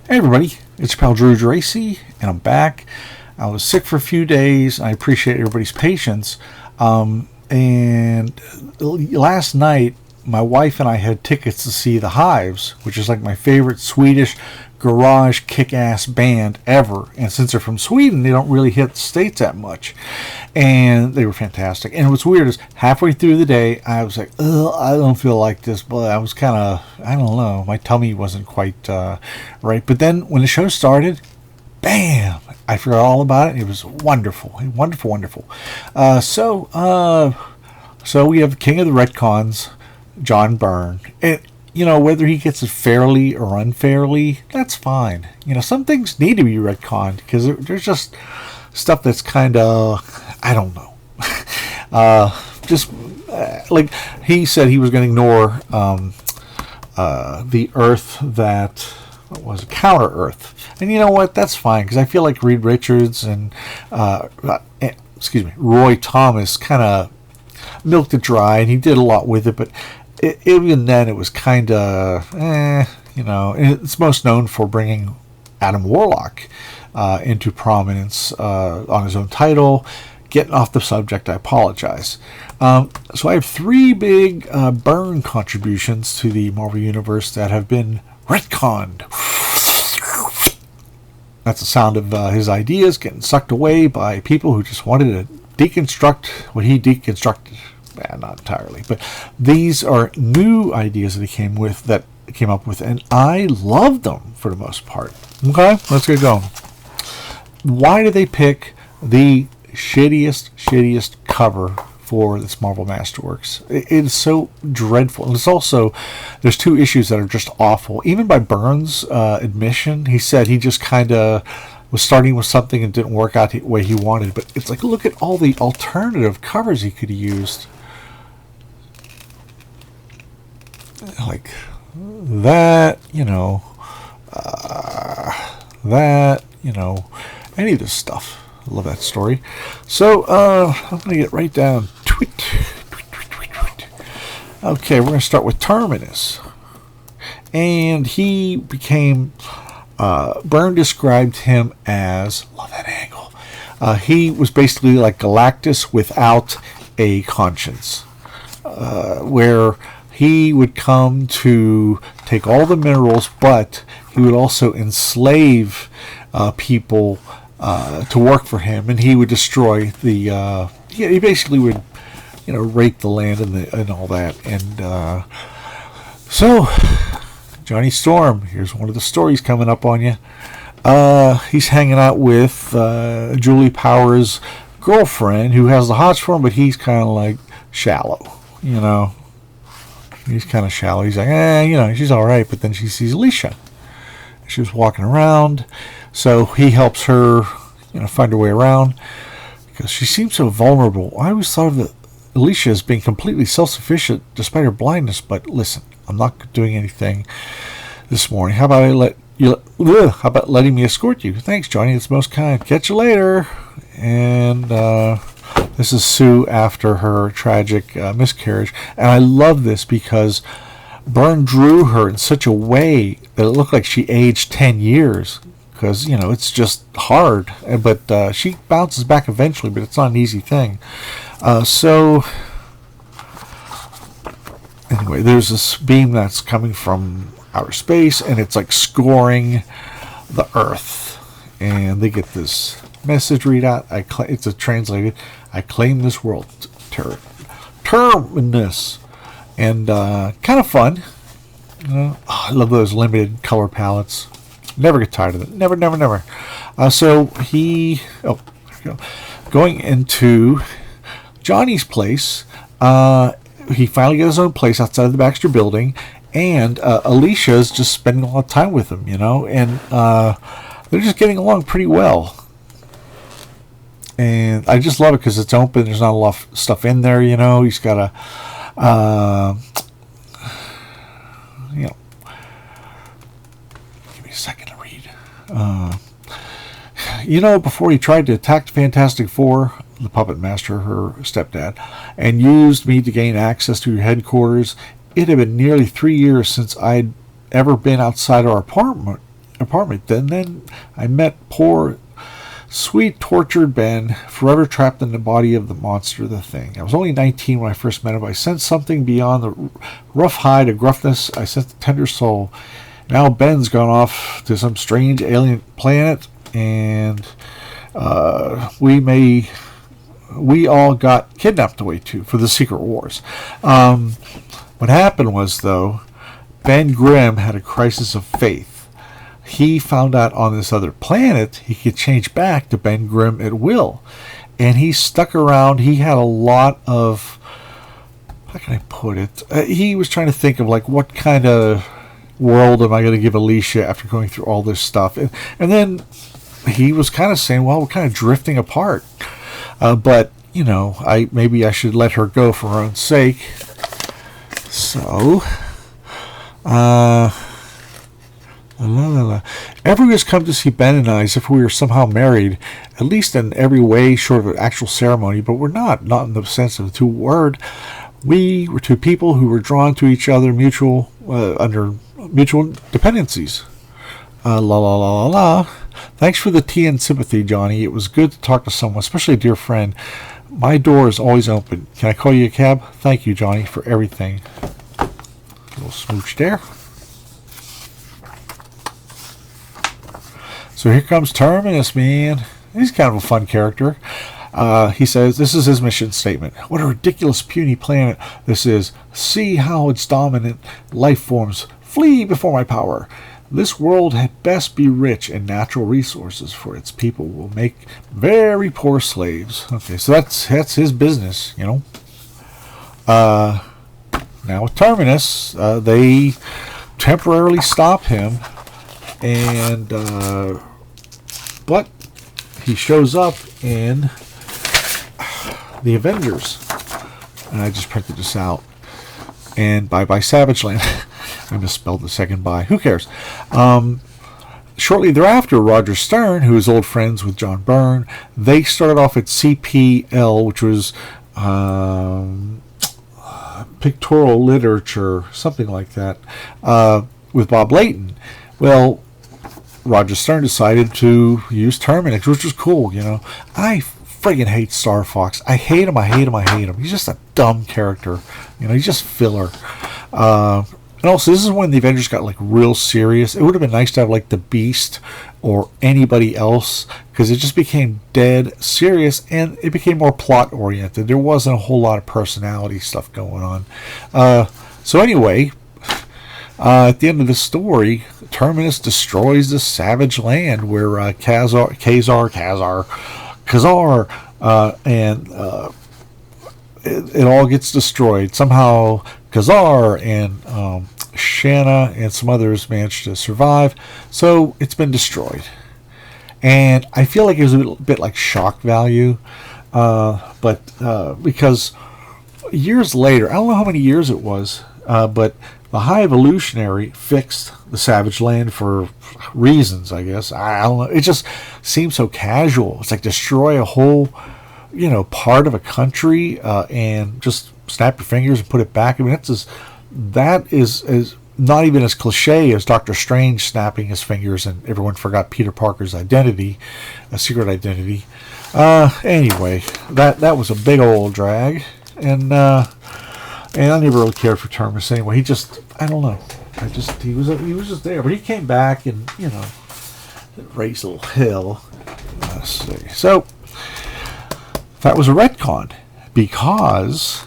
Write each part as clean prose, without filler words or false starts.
Hey everybody, it's your pal Drew Geraci, and I'm back. I was sick for a few days. I appreciate everybody's patience. And last night, my wife and I had tickets to see The Hives, which is like my favorite Swedish garage kick-ass band ever. And since they're from Sweden, they don't really hit the States that much. And they were fantastic. And what's weird is halfway through the day, I was like, ugh, I don't feel like this. But I was kind of, I don't know, my tummy wasn't quite right. But then when the show started, bam, I forgot all about it. It was wonderful, wonderful, wonderful. So we have the king of the retcons, John Byrne. And, whether he gets it fairly or unfairly, that's fine. Some things need to be retconned because there's just stuff that's kind of, I don't know. Like he said he was going to ignore the Earth that was Counter Earth. And you know what? That's fine because I feel like Reed Richards and Roy Thomas kind of milked it dry, and he did a lot with it, but even then it was kind of it's most known for bringing Adam Warlock into prominence on his own title. Getting off the subject, I apologize. So I have three big Byrne contributions to the Marvel Universe that have been retconned. That's the sound of his ideas getting sucked away by people who just wanted to deconstruct what he deconstructed. Not entirely, but these are new ideas that he came up with, and I love them for the most part. Okay, let's get going. Why did they pick the shittiest cover for this Marvel Masterworks? It is so dreadful. And it's also, there's two issues that are just awful. Even by Byrne's admission, he said he just kind of was starting with something and didn't work out the way he wanted. But it's like, look at all the alternative covers he could have used. Like that, any of this stuff. I love that story. So, I'm going to get right down to it. Okay, we're going to start with Terminus. And he became, Byrne described him as, love that angle, he was basically like Galactus without a conscience. Where he would come to take all the minerals, but he would also enslave people to work for him, and he would destroy the. He basically would, rape the land and all that. And so, Johnny Storm. Here's one of the stories coming up on you. He's hanging out with Julie Power's girlfriend, who has the hots for him, but he's kind of like shallow. He's kind of shallow. He's like, she's all right. But then she sees Alicia. She was walking around. So he helps her, find her way around. Because she seems so vulnerable. I always thought of Alicia as being completely self-sufficient despite her blindness. But listen, I'm not doing anything this morning. How about letting me escort you? Thanks, Johnny. It's most kind. Catch you later. And this is Sue after her tragic miscarriage. And I love this because Byrne drew her in such a way that it looked like she aged 10 years. Because, it's just hard. But she bounces back eventually, but it's not an easy thing. So, anyway, there's this beam that's coming from outer space, and it's like scoring the Earth. And they get this message readout. It's translated. I claim this world. Terminus. And kind of fun. I love those limited color palettes. Never get tired of it. Never. So he... there we go. Going into Johnny's place. He finally got his own place outside of the Baxter building. And Alicia's just spending a lot of time with him, And they're just getting along pretty well. And I just love it because it's open. There's not a lot of stuff in there, He's got a... Give me a second to read. Before he tried to attack the Fantastic Four, the Puppet Master, her stepdad, and used me to gain access to your headquarters, it had been nearly 3 years since I'd ever been outside our apartment apartment. Then I met poor, sweet, tortured Ben, forever trapped in the body of the monster, the Thing. I was only 19 when I first met him, but I sensed something beyond the rough hide of gruffness. I sensed a tender soul. Now Ben's gone off to some strange alien planet, and we all got kidnapped away for the Secret Wars. What happened was, though, Ben Grimm had a crisis of faith. He found out on this other planet he could change back to Ben Grimm at will. And he stuck around. He had a lot of, how can I put it? He was trying to think of, like, what kind of world am I going to give Alicia after going through all this stuff? And then he was kind of saying, well, we're kind of drifting apart. But, you know, maybe I should let her go for her own sake. So, everyone has come to see Ben and I as if we were somehow married, at least in every way short of an actual ceremony, but we're not in the sense of the two word. We were two people who were drawn to each other under mutual dependencies. Thanks for the tea and sympathy, Johnny. It was good to talk to someone, especially a dear friend. My door is always open. Can I call you a cab? Thank you, Johnny, for everything. A little smooch there. So here comes Terminus, man. He's kind of a fun character. He says, this is his mission statement. What a ridiculous, puny planet this is. See how its dominant life forms flee before my power. This world had best be rich in natural resources, for its people will make very poor slaves. Okay, so that's his business, you know. Now with Terminus, they temporarily stop him, and but he shows up in the Avengers, and I just printed this out. And bye Savage Land. I misspelled the second bye. Who cares? Shortly thereafter, Roger Stern, who is old friends with John Byrne, they started off at CPL, which was pictorial literature, something like that, with Bob Layton. Well, Roger Stern decided to use Terminus, which was cool, you know. I friggin' hate Star Fox. I hate him. He's just a dumb character. You know, he's just filler. And also, this is when the Avengers got, like, real serious. It would have been nice to have, like, the Beast or anybody else, because it just became dead serious, and it became more plot-oriented. There wasn't a whole lot of personality stuff going on. So anyway, at the end of the story, Terminus destroys the Savage Land where Khazar, and it all gets destroyed. Somehow Khazar and Shanna and some others managed to survive, so it's been destroyed. And I feel like it was a bit like shock value, but because years later, I don't know how many years it was, but the High Evolutionary fixed the Savage Land for reasons, I guess. I don't know. It just seems so casual. It's like destroy a whole, you know, part of a country and just snap your fingers and put it back. I mean, that is not even as cliche as Doctor Strange snapping his fingers and everyone forgot Peter Parker's identity, a secret identity. Anyway, that was a big old drag, and I never really cared for Terminus anyway. He just, I don't know. He was just there, but he came back and, you know, raised a little hill. Let's see. So that was a retcon because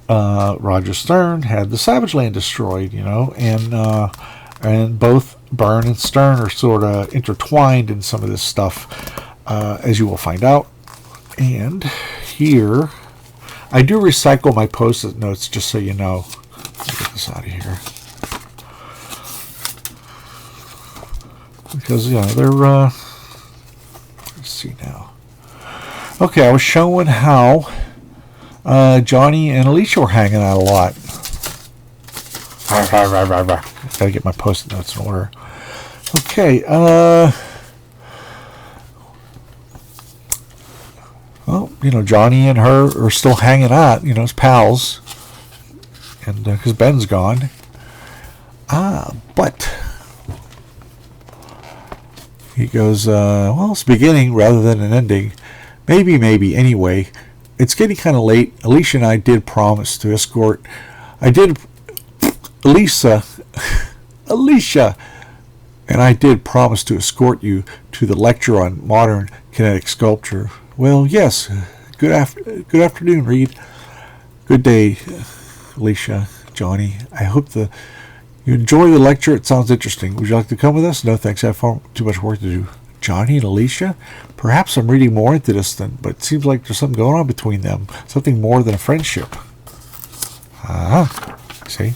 Roger Stern had the Savage Land destroyed, you know, and both Byrne and Stern are sort of intertwined in some of this stuff, as you will find out. And here, I do recycle my post-it notes, just so you know. Let's get this out of here. Because, yeah, they're, let's see now. Okay, I was showing how Johnny and Alicia were hanging out a lot. Gotta get my post-it notes in order. Okay, well, you know, Johnny and her are still hanging out, you know, as pals. And because Ben's gone. But He goes, well, it's beginning rather than an ending. Maybe. Anyway, it's getting kind of late. Alicia and I did promise to escort. Alicia and I did promise to escort you to the lecture on modern kinetic sculpture. Well, yes. Good afternoon, Reed. Good day, Alicia, Johnny. I hope you enjoy the lecture. It sounds interesting. Would you like to come with us? No, thanks. I have too much work to do. Johnny and Alicia? Perhaps I'm reading more into this than, but it seems like there's something going on between them. Something more than a friendship. See?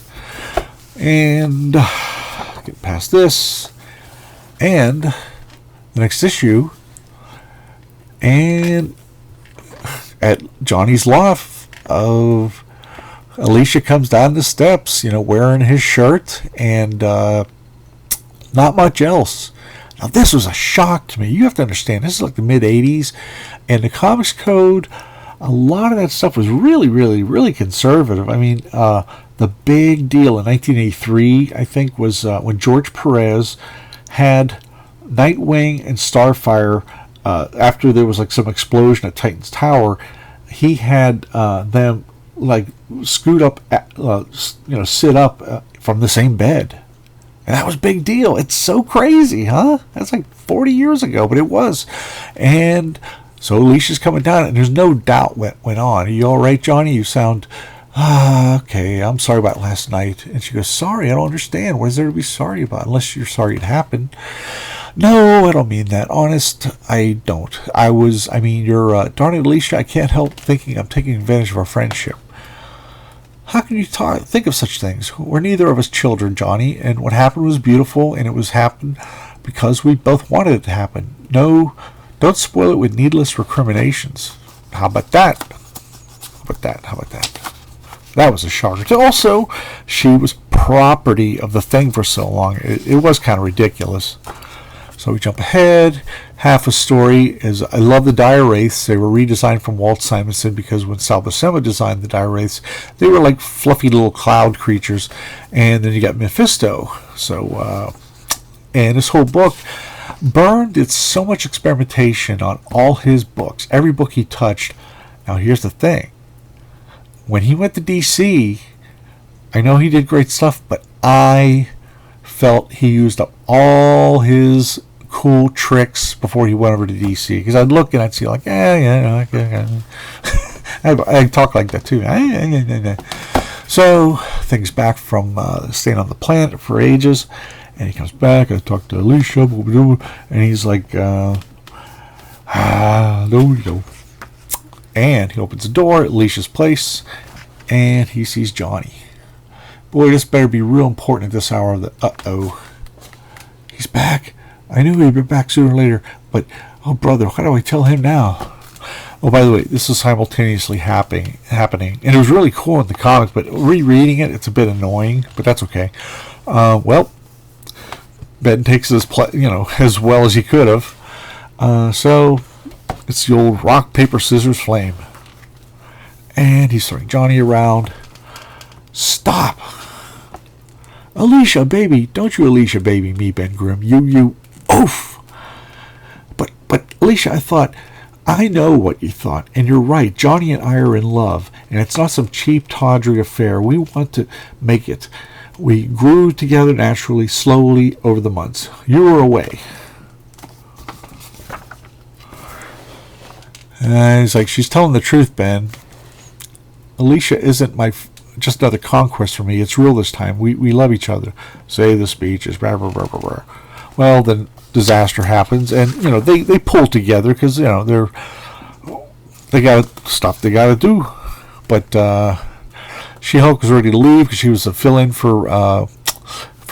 And get past this. And the next issue. And at Johnny's loft of Alicia comes down the steps, wearing his shirt and not much else. Now, this was a shock to me. You have to understand, this is like the mid-'80s, and the Comics Code, a lot of that stuff was really, really, really conservative. I mean, the big deal in 1983, I think, was when George Perez had Nightwing and Starfire, after there was like some explosion at Titan's Tower, he had them like scoot up, sit up from the same bed. And that was a big deal. It's so crazy, huh? That's like 40 years ago, but it was. And so Alicia's coming down, and there's no doubt what went on. Are you all right, Johnny? You sound, okay, I'm sorry about last night. And she goes, sorry, I don't understand. What is there to be sorry about? Unless you're sorry it happened. No, I don't mean that. Honest, I don't. You're, darn it, Alicia, I can't help thinking I'm taking advantage of our friendship. How can you think of such things? We're neither of us children, Johnny, and what happened was beautiful, and it was happened because we both wanted it to happen. No, don't spoil it with needless recriminations. How about that? How about that? That was a shocker. Also, she was property of the Thing for so long. It was kind of ridiculous. So we jump ahead. Half a story is, I love the Dire Wraiths. They were redesigned from Walt Simonson because when Sal Buscema designed the Dire Wraiths, they were like fluffy little cloud creatures. And then you got Mephisto. So, and this whole book, Byrne did so much experimentation on all his books, every book he touched. Now here's the thing. When he went to DC, I know he did great stuff, but I felt he used up all his cool tricks before he went over to DC, because I'd look and I'd see like, I talk like that too. So things back from staying on the planet for ages, and he comes back. I talk to Alicia, and he's like, no. And he opens the door at Alicia's place, and he sees Johnny. Boy, this better be real important at this hour of the... Uh-oh. He's back. I knew he'd be back sooner or later, but... Oh, brother, how do I tell him now? Oh, by the way, this is simultaneously happening. And it was really cool in the comics, but rereading it, it's a bit annoying, but that's okay. Well, Ben takes his as well as he could have. So, it's the old rock, paper, scissors, flame. And he's throwing Johnny around. Stop! Alicia, baby. Don't you Alicia, baby me, Ben Grimm. You. Oof! But, Alicia, I know what you thought, and you're right. Johnny and I are in love, and it's not some cheap, tawdry affair. We want to make it. We grew together naturally, slowly, over the months. You were away. And he's like, she's telling the truth, Ben. Alicia isn't just another conquest for me. It's real this time. We love each other. Say the speeches. Blah, blah, blah, blah, blah. Well, then disaster happens, and they pull together because they got stuff they got to do. But She-Hulk was ready to leave because she was a fill-in for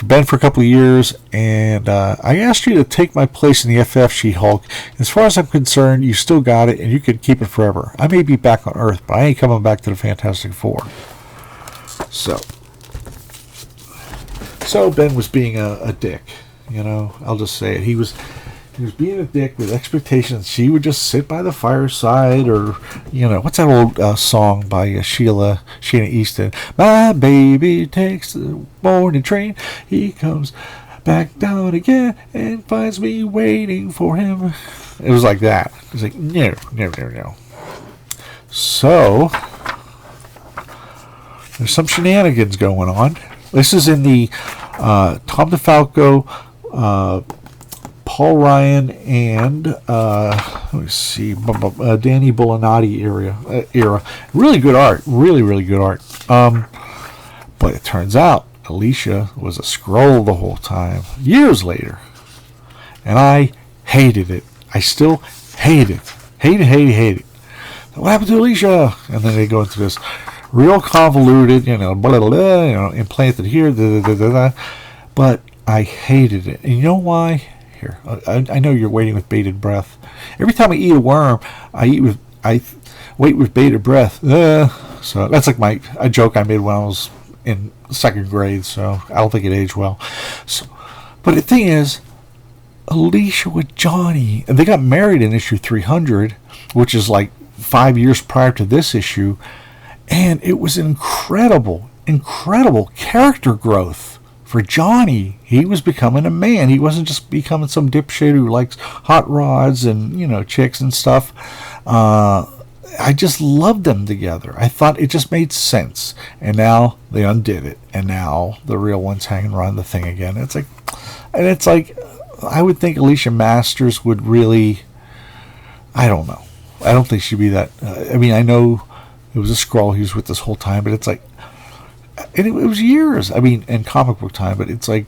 Ben for a couple of years, and I asked you to take my place in the FF, She-Hulk. As far as I'm concerned, you still got it, and you can keep it forever. I may be back on Earth, but I ain't coming back to the Fantastic Four. So Ben was being a dick. I'll just say it. He was being a dick with expectations she would just sit by the fireside, or what's that old song by Sheena Easton? My baby takes the morning train. He comes back down again and finds me waiting for him. It was like that. It's like, no, no, no, no. So, there's some shenanigans going on. This is in the Tom DeFalco, Paul Ryan, and let me see, Danny Bulanati era. Really good art. Really, really good art. But it turns out Alicia was a Skrull the whole time, years later. And I hated it. I still hate it. Hate it. What happened to Alicia? And then they go into this real convoluted, blah, blah, blah, implanted here, but I hated it. And you know why? Here, I know you're waiting with bated breath. Every time I eat a worm, I wait with bated breath. So that's like a joke I made when I was in second grade. So I don't think it aged well. So, but the thing is, Alicia with Johnny, and they got married in issue 300, which is like 5 years prior to this issue, and it was incredible character growth for Johnny. He was becoming a man. He wasn't just becoming some dipshit who likes hot rods and chicks and stuff. I just loved them together. I thought it just made sense, and now they undid it, and now the real one's hanging around the thing again. It's like I would think Alicia Masters would really, I don't know. I don't think she'd be that. I know it was a Skrull he was with this whole time, but it's like, and it was years. In comic book time, but it's like,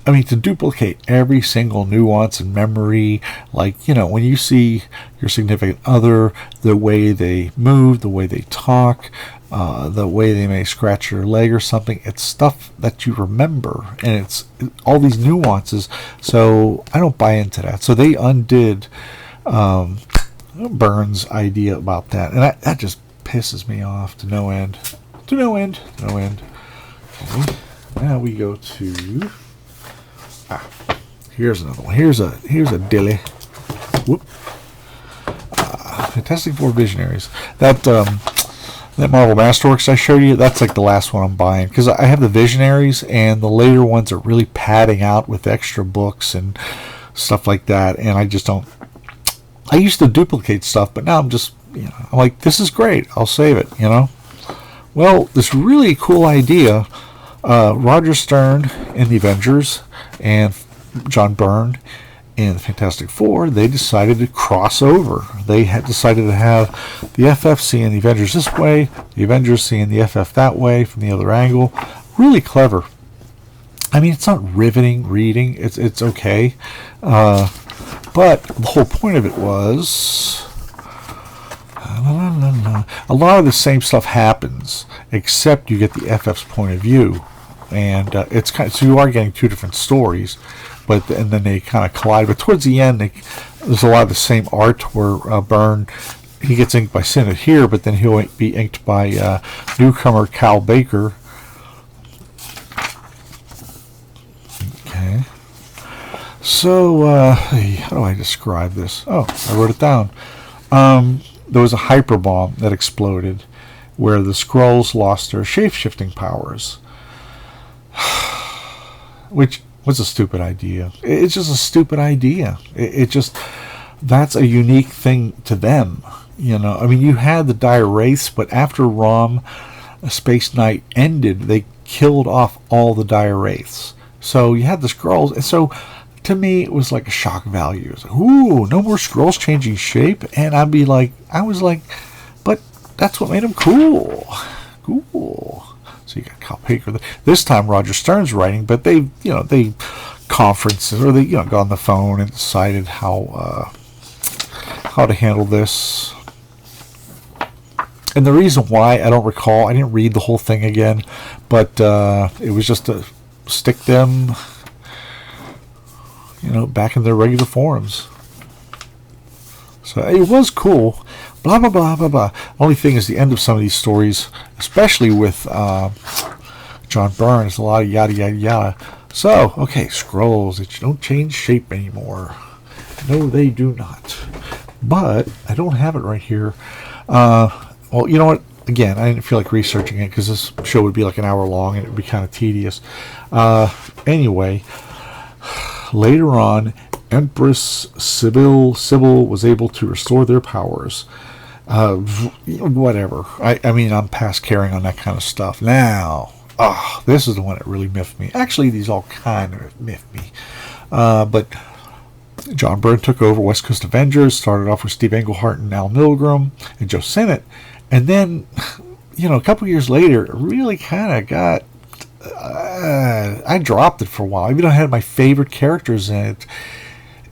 to duplicate every single nuance and memory, like, when you see your significant other, the way they move, the way they talk, the way they may scratch your leg or something, it's stuff that you remember, and it's all these nuances. So I don't buy into that. So they undid Byrne's idea about that, and that just pisses me off to no end. Okay. Now we go to here's another one. Here's a dilly. Whoop. Fantastic Four Visionaries. That Marvel Masterworks I showed you, that's like the last one I'm buying, because I have the Visionaries, and the later ones are really padding out with extra books and stuff like that, and I just don't. I used to duplicate stuff, but now I'm just, I'm like, this is great. I'll save it, Well, this really cool idea, Roger Stern in the Avengers and John Byrne in the Fantastic Four, they decided to cross over. They had decided to have the FF seeing the Avengers this way, the Avengers seeing the FF that way from the other angle. Really clever. It's not riveting reading. It's okay. But the whole point of it was a lot of the same stuff happens, except you get the FF's point of view, and it's so you are getting two different stories, and then they kind of collide. But towards the end, there's a lot of the same art where Byrne, he gets inked by Sinnott here, but then he'll be inked by newcomer Cal Baker. Okay. So, how do I describe this? Oh, I wrote it down. There was a hyperbomb that exploded where the Skrulls lost their shape-shifting powers. Which was a stupid idea. It's just a stupid idea. That's a unique thing to them. You had the dire wraiths, but after Rom Space Knight ended, they killed off all the dire wraiths. So you had the Skrulls, and so to me, it was like a shock value. It was like, ooh, no more Skrulls changing shape. And I was like, but that's what made them cool. Cool. So you got Cal Baker. This time Roger Stern's writing, but they conferences, or they, got on the phone and decided how to handle this. And the reason why, I don't recall, I didn't read the whole thing again, but it was just to stick them back in their regular forms. So it was cool. Blah, blah, blah, blah, blah. Only thing is the end of some of these stories, especially with John Byrne, is a lot of yada, yada, yada. So, okay, Skrulls, that don't change shape anymore. No, they do not. But I don't have it right here. Well, you know what? again, I didn't feel like researching it because this show would be like an hour long and it would be kind of tedious. Anyway, later on, Empress Sybil was able to restore their powers. Whatever. I mean, I'm past caring on that kind of stuff. Now, this is the one that really miffed me. Actually, these all kind of miffed me. But John Byrne took over West Coast Avengers, started off with Steve Englehart and Al Milgrom and Joe Sinnott. And then, a couple years later, it really kind of got... I dropped it for a while. Even though I had my favorite characters in it,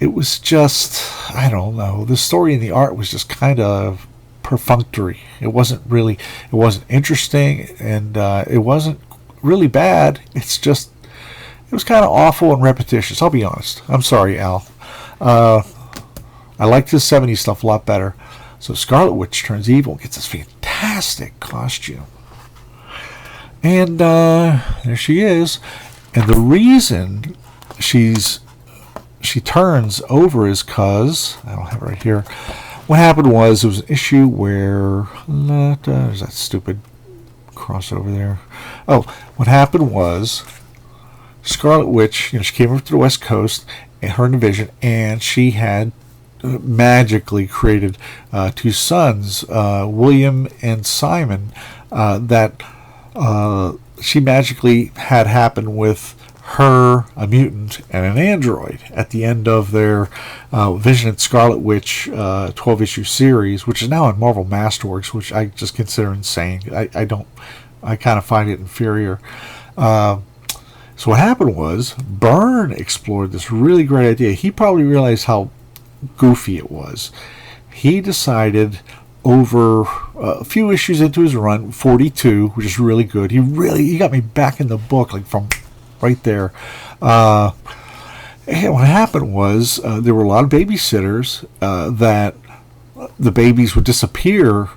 it was just, I don't know. The story and the art was just kind of perfunctory. It wasn't interesting, and it wasn't really bad. It was kind of awful and repetitious. I'll be honest. I'm sorry, Al. I liked his 70s stuff a lot better. So Scarlet Witch turns evil and gets this fantastic costume. And there she is. And the reason she turns over is because, I don't have it right here. What happened was, there was an issue where, there's that stupid crossover there. Oh, what happened was, Scarlet Witch, she came over to the West Coast, and her division, and she had magically created two sons, William and Simon, that she magically had happen with her, a mutant, and an android at the end of their Vision and Scarlet Witch 12-issue series, which is now on Marvel Masterworks, which I just consider insane. I kind of find it inferior. So what happened was, Byrne explored this really great idea. He probably realized how goofy it was. He decided, over a few issues into his run, 42, which is really good. He got me back in the book, like from right there. And what happened was, there were a lot of babysitters that the babies would disappear,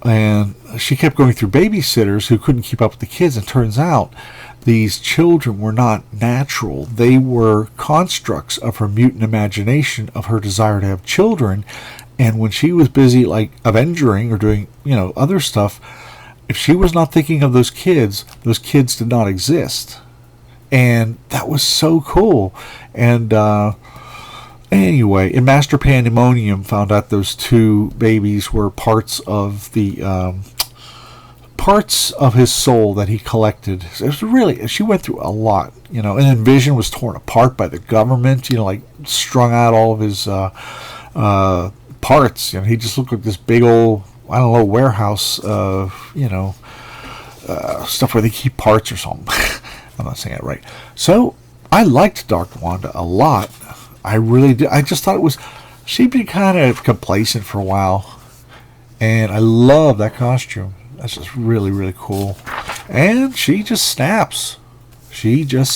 and she kept going through babysitters who couldn't keep up with the kids, and turns out these children were not natural. They were constructs of her mutant imagination, of her desire to have children. And when she was busy, like, avenging or doing, other stuff, if she was not thinking of those kids did not exist. And that was so cool. And anyway, in Master Pandemonium, found out those two babies were parts of the parts of his soul that he collected. It was really, she went through a lot, and then Vision was torn apart by the government, like strung out all of his parts. He just looked like this big old, I don't know, warehouse of, stuff where they keep parts or something. I'm not saying it right. So I liked Dark Wanda a lot. I really did. I just thought she'd been kind of complacent for a while, and I love that costume. That's just really, really cool. And she just snaps. And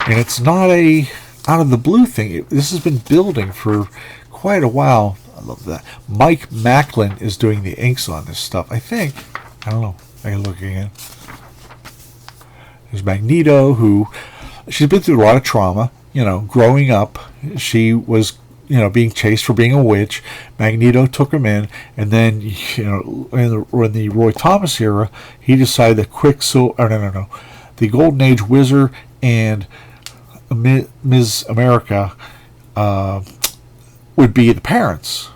it's not a out of the blue thing. This has been building for quite a while. I love that. Mike Macklin is doing the inks on this stuff, I think. I don't know. I can look again. There's Magneto, who she's been through a lot of trauma. Growing up, she was being chased for being a witch. Magneto took him in, and then in the Roy Thomas era, he decided that Quicksilver, the Golden Age Wizard and Ms. America would be the parents.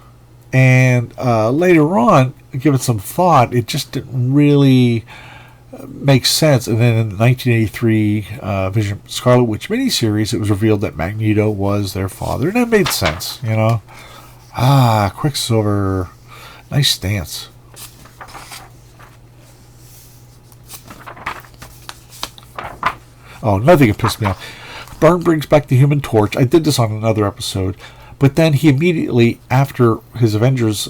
And later on, given some thought, it just didn't really make sense. And then in the 1983 Vision Scarlet Witch miniseries, it was revealed that Magneto was their father, and that made sense. Quicksilver, nice stance. Oh, nothing can piss me off. Byrne brings back the Human Torch. I did this on another episode, but then he immediately, after his Avengers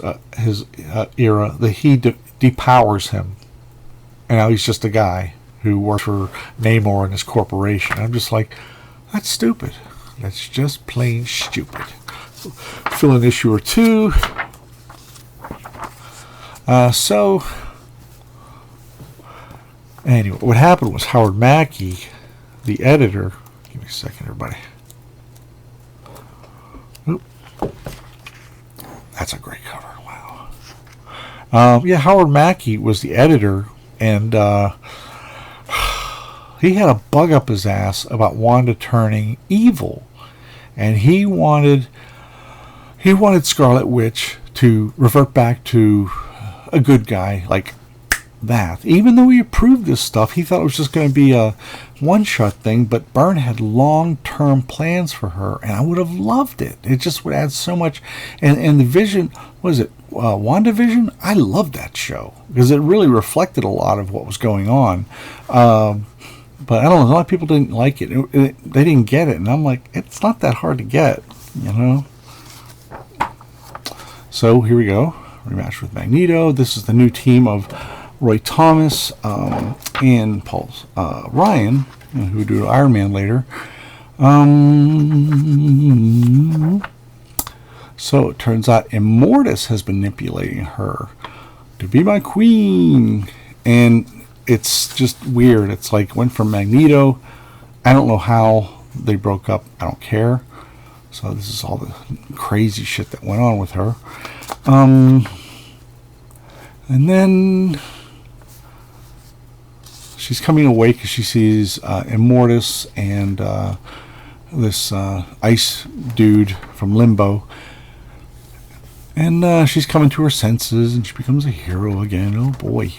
era, he depowers him. And now he's just a guy who works for Namor and his corporation. I'm just like, that's stupid. That's just plain stupid. Fill an issue or two. So, anyway, what happened was Howard Mackey, the editor, give me a second, everybody. Oop. That's a great cover. Wow. Yeah, Howard Mackey was the editor, and he had a bug up his ass about Wanda turning evil, and he wanted Scarlet Witch to revert back to a good guy like that. Even though he approved this stuff, he thought it was just going to be a one-shot thing, but Byrne had long-term plans for her, and I would have loved it. It just would add so much. And the Vision, what is it, WandaVision? I loved that show because it really reflected a lot of what was going on. But I don't know, a lot of people didn't like it. They didn't get it, and I'm like, it's not that hard to get, you know? So here we go. Rematch with Magneto. This is the new team of Roy Thomas and Paul Ryan, who will do Iron Man later. So it turns out Immortus has been manipulating her to be my queen. And it's just weird. It's like went from Magneto. I don't know how they broke up. I don't care. So this is all the crazy shit that went on with her. And then she's coming away because she sees Immortus and this ice dude from Limbo. And she's coming to her senses and she becomes a hero again. Oh boy.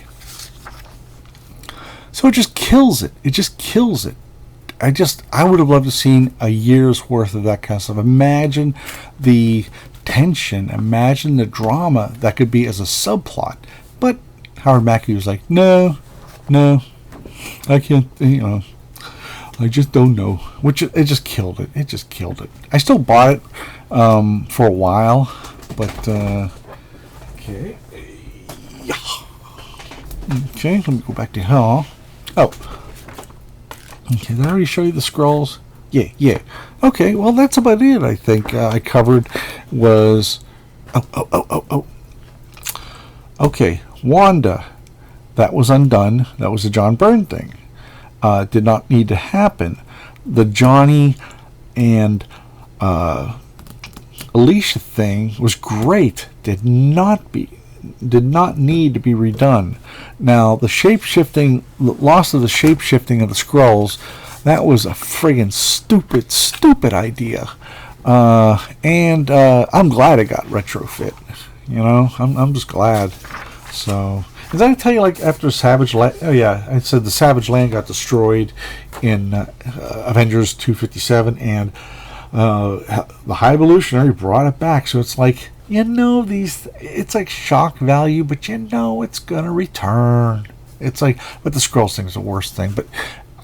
So it just kills it. It just kills it. I would have loved to have seen a year's worth of that kind of stuff. Imagine the tension. Imagine the drama that could be as a subplot. But Howard Mackey was like, no, I can't, I just don't know. Which it just killed it. It just killed it. I still bought it for a while, but okay. Okay, let me go back to hell. Oh. Okay, did I already show you the Skrulls? Yeah. Okay, well, that's about it, I think. I covered was... Oh. Okay, Wanda. That was undone. That was a John Byrne thing. Did not need to happen. The Johnny and Alicia thing was great. Did not need to be redone. Now, the loss of the shape-shifting of the Skrulls, that was a friggin' stupid idea. And I'm glad it got retrofit. I'm just glad. So, did I tell you, like, after Savage Land? Oh, yeah, I said the Savage Land got destroyed in Avengers 257, and the High Evolutionary brought it back. So it's like, it's like shock value, but it's gonna return. It's like, but the Skrulls thing is the worst thing. But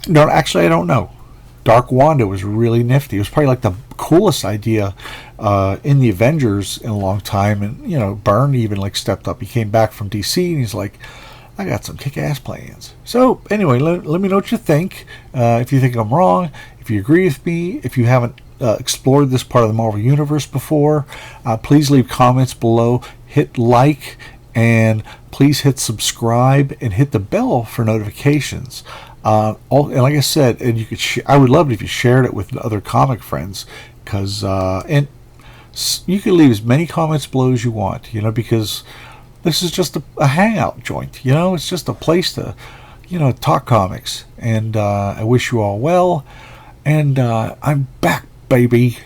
no, actually, I don't know. Dark Wanda was really nifty. It was probably like the coolest idea in the Avengers in a long time. And Byrne even like stepped up. He came back from DC and he's like, I got some kick-ass plans. So anyway, let me know what you think. If you think I'm wrong, if you agree with me, if you haven't explored this part of the Marvel Universe before, please leave comments below, hit like, and please hit subscribe and hit the bell for notifications. And like I said, and you could I would love it if you shared it with other comic friends, because and you can leave as many comments below as you want, because this is just a hangout joint. It's just a place to talk comics. And I wish you all well, and I'm back, baby.